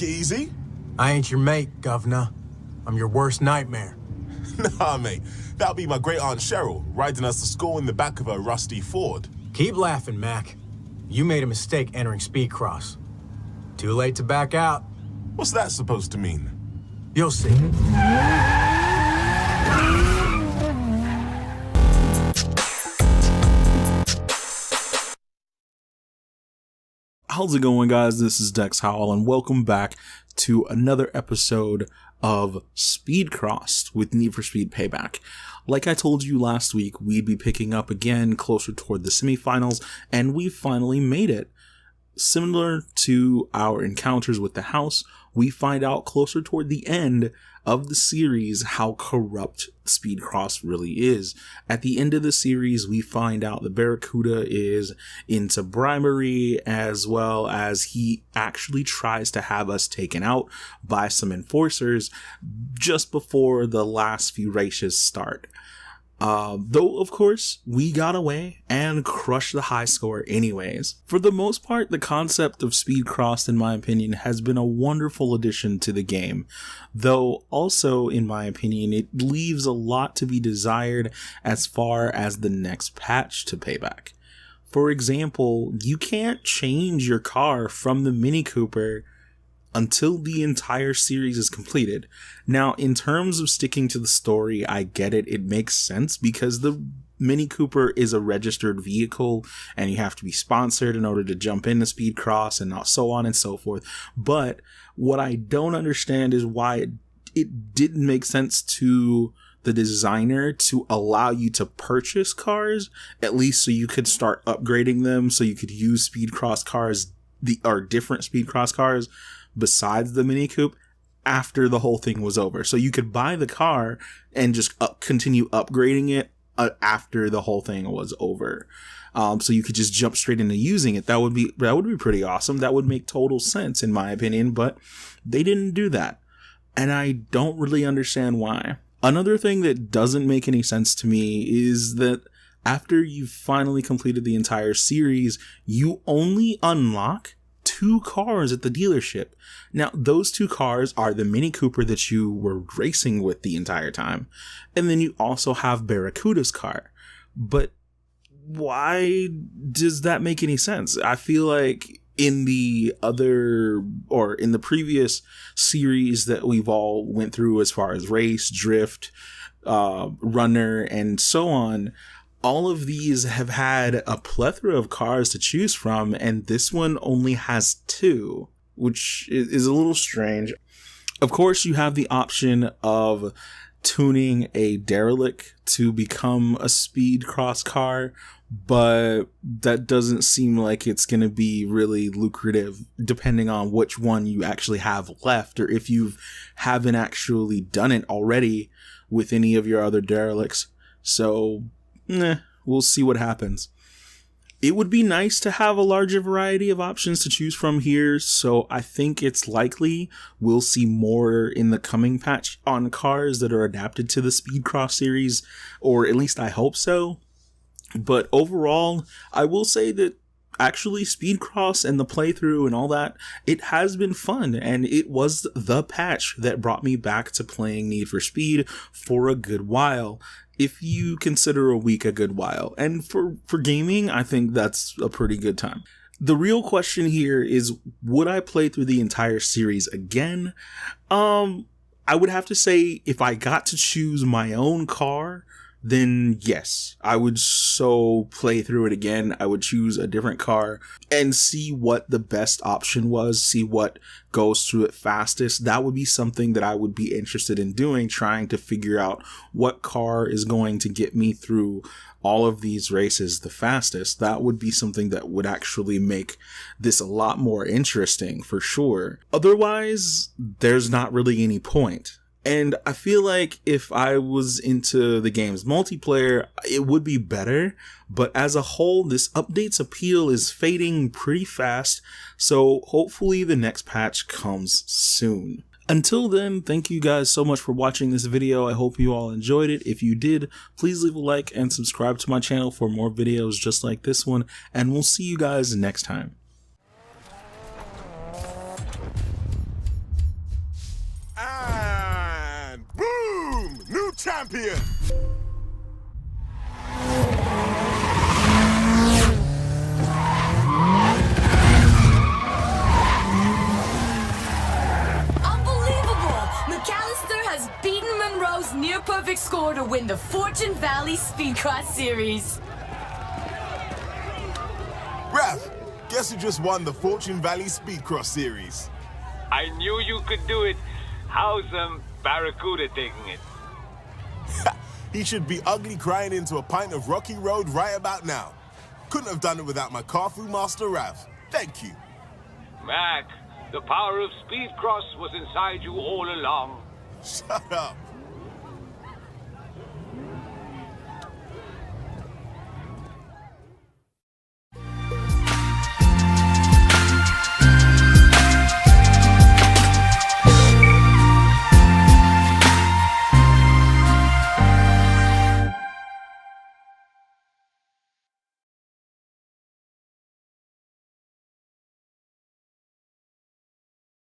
take it easy. I ain't your mate, governor. I'm your worst nightmare. Nah, mate. That'll be my great aunt Cheryl, riding us to school in the back of her rusty Ford. Keep laughing, Mac. You made a mistake entering Speedcross. Too late to back out. What's that supposed to mean? You'll see. How's it going, guys? This is DexHowl, and welcome back to another episode of Speedcross with Need for Speed Payback. Like I told you last week, we'd be picking up again closer toward the semifinals, and we finally made it. Similar to our encounters with the house, we find out closer toward the end of the series how corrupt Speedcross really is. At the end of the series, we find out the Barracuda is into bribery, as well as he actually tries to have us taken out by some enforcers just before the last few races start. Though, of course, we got away and crushed the high score anyways. For the most part, the concept of Speedcross, in my opinion, has been a wonderful addition to the game. Though, also, in my opinion, it leaves a lot to be desired as far as the next patch to Payback. For example, you can't change your car from the Mini Cooper until the entire series is completed. Now, in terms of sticking to the story, I get it. It makes sense because the Mini Cooper is a registered vehicle and you have to be sponsored in order to jump into Speedcross and so on and so forth. But what I don't understand is why it didn't make sense to the designer to allow you to purchase cars, at least so you could start upgrading them, so you could use Speedcross cars, different Speedcross cars, besides the Mini Coupe after the whole thing was over. So you could buy the car and just continue upgrading it after the whole thing was over. So you could just jump straight into using it. That would be pretty awesome. That would make total sense in my opinion, but they didn't do that. And I don't really understand why. Another thing that doesn't make any sense to me is that after you've finally completed the entire series, you only unlock 2 cars at the dealership. Now, those 2 cars are the Mini Cooper that you were racing with the entire time, and then you also have Barracuda's car. But why does that make any sense? I feel like in the previous series that we've all went through as far as race, drift, runner, and so on, all of these have had a plethora of cars to choose from, and this one only has 2, which is a little strange. Of course, you have the option of tuning a derelict to become a Speedcross car, but that doesn't seem like it's going to be really lucrative depending on which one you actually have left, or if you haven't actually done it already with any of your other derelicts. So we'll see what happens. It would be nice to have a larger variety of options to choose from here, so I think it's likely we'll see more in the coming patch on cars that are adapted to the Speedcross series, or at least I hope so. But overall, I will say that actually Speedcross and the playthrough and all that, it has been fun, and it was the patch that brought me back to playing Need for Speed for a good while, if you consider a week a good while. And for gaming, I think that's a pretty good time. The real question here is, would I play through the entire series again? I would have to say, if I got to choose my own car, then yes, I would so play through it again. I would choose a different car and see what the best option was, see what goes through it fastest. That would be something that I would be interested in doing, trying to figure out what car is going to get me through all of these races the fastest. That would be something that would actually make this a lot more interesting for sure. Otherwise, there's not really any point. And I feel like if I was into the game's multiplayer, it would be better. But as a whole, this update's appeal is fading pretty fast. So hopefully the next patch comes soon. Until then, thank you guys so much for watching this video. I hope you all enjoyed it. If you did, please leave a like and subscribe to my channel for more videos just like this one. And we'll see you guys next time. champion! Unbelievable! McAllister has beaten Monroe's near-perfect score to win the Fortune Valley Speedcross Series. Raph, guess who just won the Fortune Valley Speedcross Series? I knew you could do it. How's Barracuda taking it? He should be ugly crying into a pint of Rocky Road right about now. Couldn't have done it without my Carfu Master Raph. Thank you. Mac, the power of Speedcross was inside you all along. Shut up.